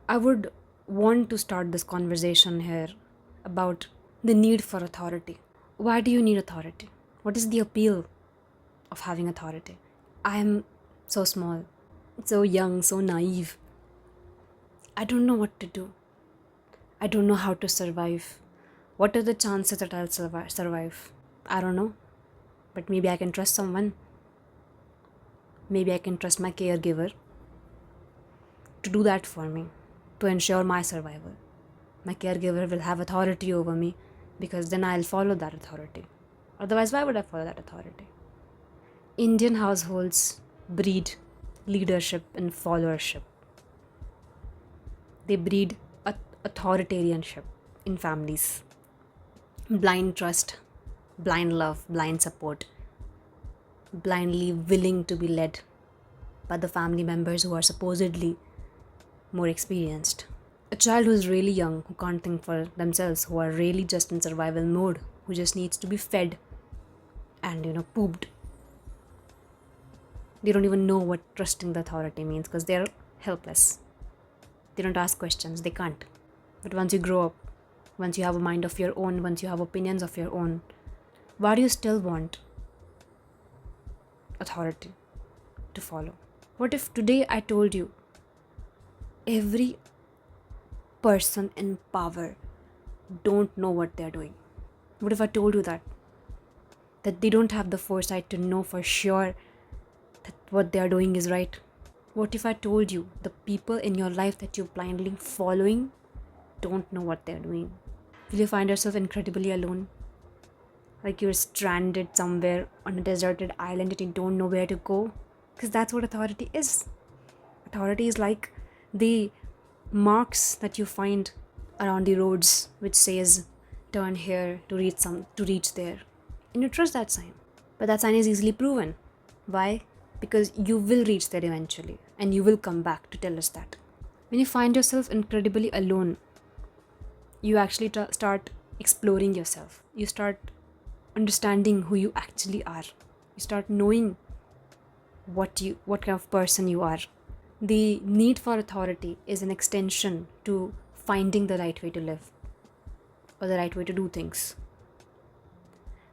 I would want to start this conversation here about the need for authority. Why do you need authority? What is the appeal of having authority? I am so small, so young, so naive. I don't know what to do. I don't know how to survive. What are the chances that I'll survive? I don't know. But maybe I can trust someone. Maybe I can trust my caregiver to do that for me, to ensure my survival. My caregiver will have authority over me because then I'll follow that authority. Otherwise, why would I follow that authority? Indian households breed leadership and followership. They breed authoritarianship in families. Blind trust, blind love, blind support, blindly willing to be led by the family members who are supposedly more experienced. A child who is really young, who can't think for themselves, who are really just in survival mode, who just needs to be fed and, pooped. They don't even know what trusting the authority means because they're helpless. They don't ask questions, they can't. But once you grow up, once you have a mind of your own, once you have opinions of your own, why do you still want authority to follow? What if today I told you every person in power don't know what they're doing? What if I told you that they don't have the foresight to know for sure that what they are doing is right? What if I told you the people in your life that you're blindly following don't know what they're doing? Will you find yourself incredibly alone? Like you're stranded somewhere on a deserted island and you don't know where to go? Because that's what authority is. Authority is like the marks that you find around the roads which says turn here to reach there. And you trust that sign. But that sign is easily proven. Why? Because you will reach there eventually and you will come back to tell us that. When you find yourself incredibly alone, you actually start exploring yourself. You start understanding who you actually are. You start knowing what kind of person you are. The need for authority is an extension to finding the right way to live or the right way to do things.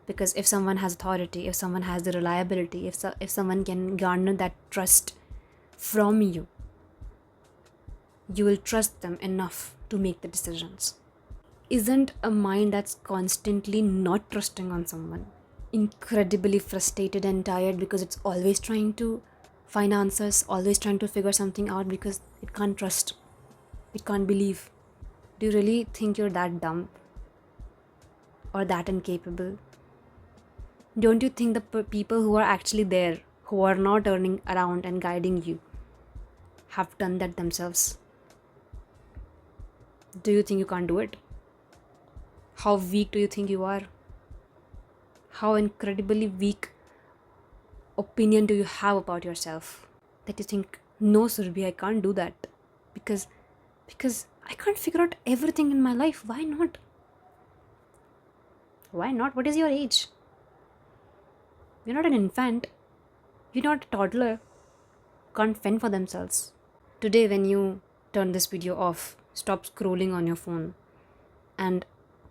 Because if someone has authority, if someone has the reliability, if someone can garner that trust from you, you will trust them enough to make the decisions. Isn't a mind that's constantly not trusting on someone incredibly frustrated and tired because it's always trying to find answers, always trying to figure something out because it can't trust, it can't believe? Do you really think you're that dumb or that incapable? Don't you think the people who are actually there, who are not turning around and guiding you, have done that themselves? Do you think you can't do it? How weak do you think you are? How incredibly weak opinion do you have about yourself that you think, no Surbhi, I can't do that because I can't figure out everything in my life. Why not? Why not? What is your age? You're not an infant. You're not a toddler. Can't fend for themselves. Today, when you turn this video off, stop scrolling on your phone and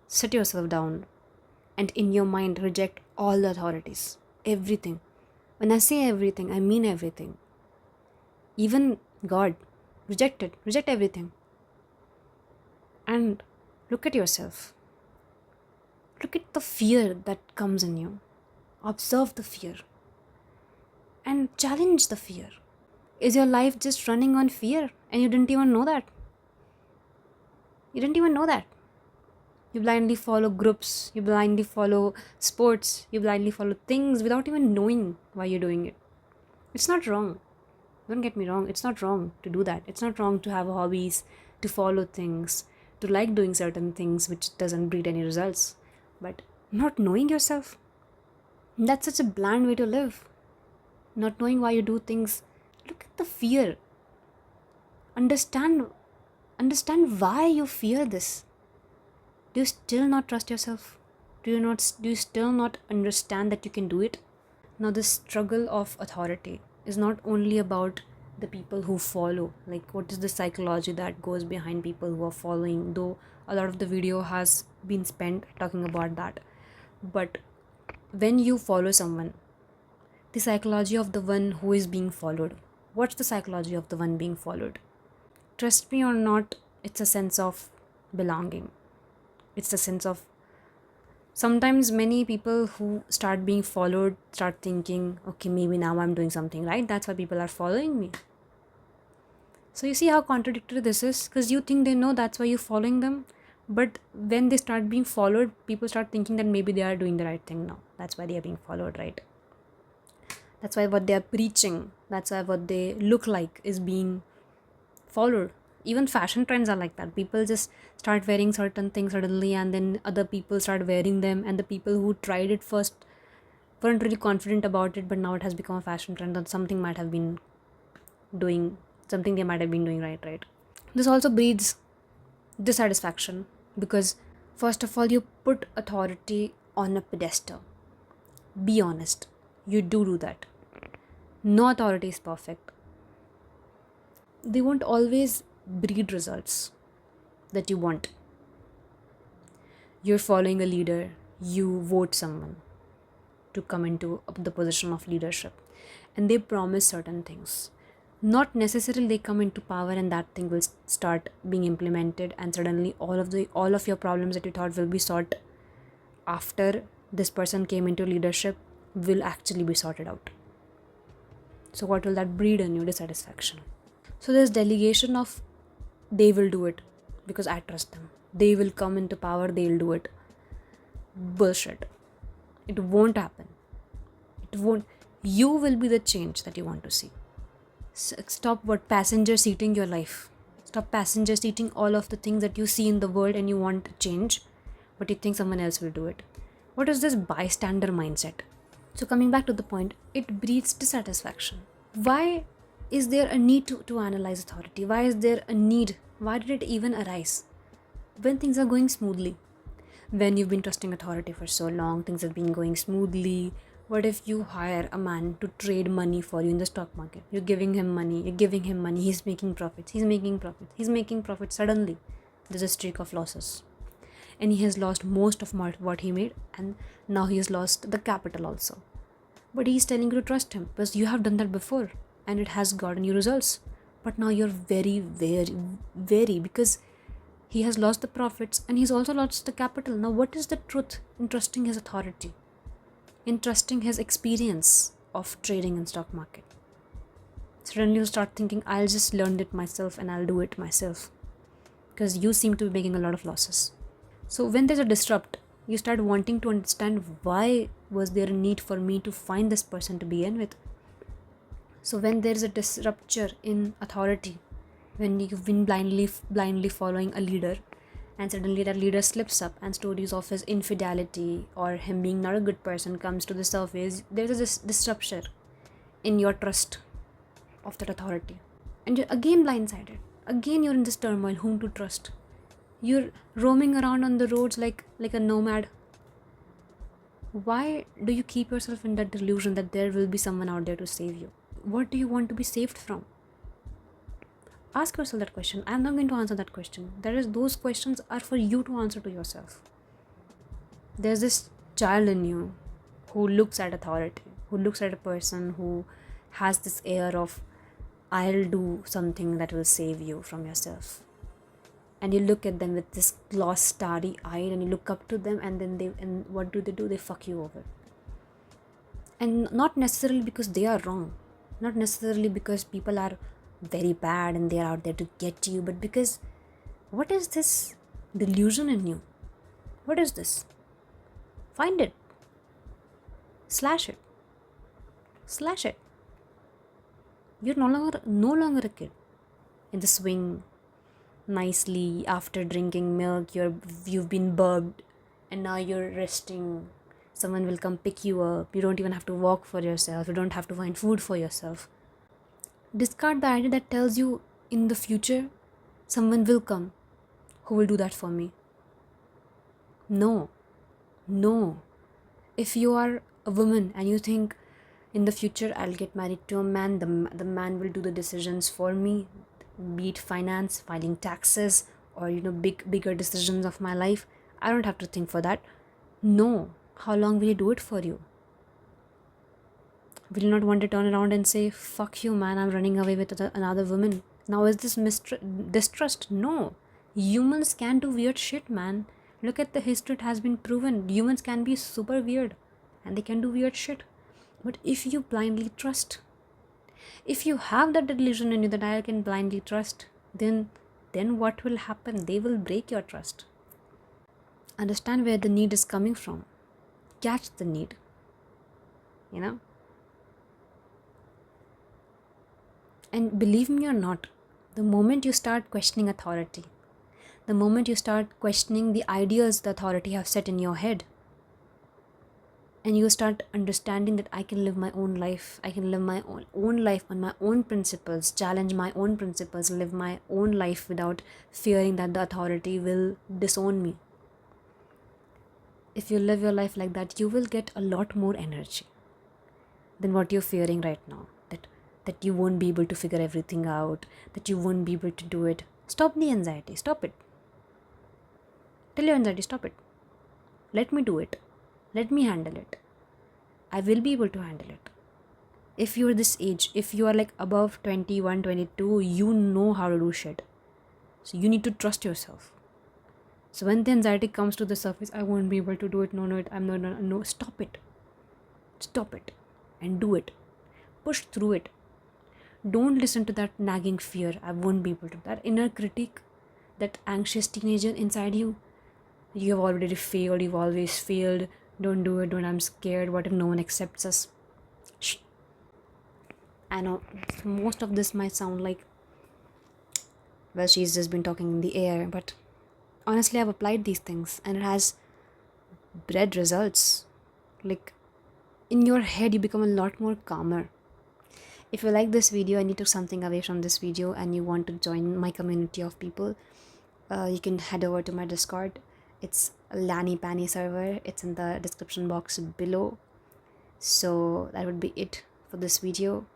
sit yourself down and in your mind reject all the authorities. Everything. When I say everything, I mean everything. Even God. Reject it. Reject everything. And look at yourself. Look at the fear that comes in you. Observe the fear. And challenge the fear. Is your life just running on fear and you didn't even know that? You didn't even know that. You blindly follow groups, you blindly follow sports, you blindly follow things without even knowing why you're doing it. It's not wrong. Don't get me wrong. It's not wrong to do that. It's not wrong to have hobbies, to follow things, to like doing certain things which doesn't breed any results. But not knowing yourself, that's such a bland way to live. Not knowing why you do things. Look at the fear. Understand why you fear this. Do you still not trust yourself? Do you still not understand that you can do it? Now, the struggle of authority is not only about the people who follow, like what is the psychology that goes behind people who are following, though a lot of the video has been spent talking about that. But when you follow someone, the psychology of the one who is being followed, what's the psychology of the one being followed? Trust me or not, it's a sense of belonging. It's a sense of, sometimes many people who start being followed start thinking, okay, maybe now I'm doing something right, that's why people are following me. So you see how contradictory this is, because you think they know, that's why you're following them. But when they start being followed, people start thinking that maybe they are doing the right thing now. That's why they are being followed, right? That's why what they are preaching, that's why what they look like is being followed. Even fashion trends are like that. People just start wearing certain things suddenly, and then other people start wearing them, and the people who tried it first weren't really confident about it, but now it has become a fashion trend, that something might have been doing, something they might have been doing right. This also breeds dissatisfaction, because first of all, you put authority on a pedestal. Be honest, you do that. No authority is perfect. They won't always breed results that you want. You're following a leader, you vote someone to come into the position of leadership, and they promise certain things. Not necessarily they come into power and that thing will start being implemented, and suddenly all of your problems that you thought will be solved after this person came into leadership will actually be sorted out. So what will that breed in you? Dissatisfaction. So there's delegation of, they will do it because I trust them. They will come into power, they'll do it. Bullshit. It won't happen. It won't. You will be the change that you want to see. Stop passenger seating your life. Stop passenger seating all of the things that you see in the world and you want to change, but you think someone else will do it. What is this bystander mindset? So coming back to the point, it breeds dissatisfaction. Why is there a need to analyze authority? Why is there a need? Why did it even arise? When things are going smoothly, when you've been trusting authority for so long, things have been going smoothly. What if you hire a man to trade money for you in the stock market? You're giving him money, he's making profits. Suddenly, there's a streak of losses. And he has lost most of what he made, and now he has lost the capital also. But he's telling you to trust him because you have done that before and it has gotten you results. But now you're very, because he has lost the profits and he's also lost the capital. Now, what is the truth in trusting his authority? In trusting his experience of trading in stock market? Suddenly you start thinking, I'll just learn it myself and I'll do it myself, because you seem to be making a lot of losses. So when there's a disrupt, you start wanting to understand, why was there a need for me to find this person to be in with? So when there's a disrupture in authority, when you've been blindly following a leader, and suddenly that leader slips up and stories of his infidelity or him being not a good person comes to the surface, there's a disruption in your trust of that authority. And you're again blindsided. Again you're in this turmoil, whom to trust. You're roaming around on the roads like a nomad. Why do you keep yourself in that delusion that there will be someone out there to save you? What do you want to be saved from? Ask yourself that question. I'm not going to answer that question. Those questions are for you to answer to yourself. There's this child in you who looks at authority, who looks at a person who has this air of, I'll do something that will save you from yourself. And you look at them with this gloss starry eyed, and you look up to them, and then what do? They fuck you over. And not necessarily because they are wrong, not necessarily because people are very bad and they're out there to get you, but because, what is this delusion in you? What is this? Find it. Slash it. You're no longer a kid in the swing nicely after drinking milk. You've been bugged and now you're resting. Someone will come pick you up. You don't even have to walk for yourself. You don't have to find food for yourself. Discard the idea that tells you in the future someone will come who will do that for me. No. If you are a woman and you think In the future, I'll get married to a man. The man will do the decisions for me, be it finance, filing taxes, or bigger decisions of my life. I don't have to think for that. No. How long will he do it for you? Will you not want to turn around and say, fuck you, man, I'm running away with another woman? Now, is this distrust? No. Humans can do weird shit, man. Look at the history, it has been proven. Humans can be super weird and they can do weird shit. But if you blindly trust, if you have that delusion in you that I can blindly trust, then what will happen? They will break your trust. Understand where the need is coming from. Catch the need. And believe me or not, the moment you start questioning authority, the moment you start questioning the ideas the authority have set in your head, and you start understanding that I can live my own life, I can live my own life on my own principles, challenge my own principles, live my own life without fearing that the authority will disown me. If you live your life like that, you will get a lot more energy than what you're fearing right now. That you won't be able to figure everything out, that you won't be able to do it. Stop the anxiety. Stop it. Tell your anxiety, stop it. Let me do it. Let me handle it. I will be able to handle it. If you're this age, if you are like above 21, 22, you know how to do shit. So you need to trust yourself. So when the anxiety comes to the surface, I won't be able to do it. No, stop it. Stop it. And do it. Push through it. Don't listen to that nagging fear. I won't be able to. That inner critic, that anxious teenager inside you. You have already failed. You've always failed. Don't do it. I'm scared. What if no one accepts us? Shh. I know most of this might sound like, well, she's just been talking in the air. But honestly, I've applied these things and it has bred results. Like, in your head, you become a lot more calmer. If you like this video and you took something away from this video and you want to join my community of people, you can head over to my Discord. It's a Lannight server. It's in the description box below. So that would be it for this video.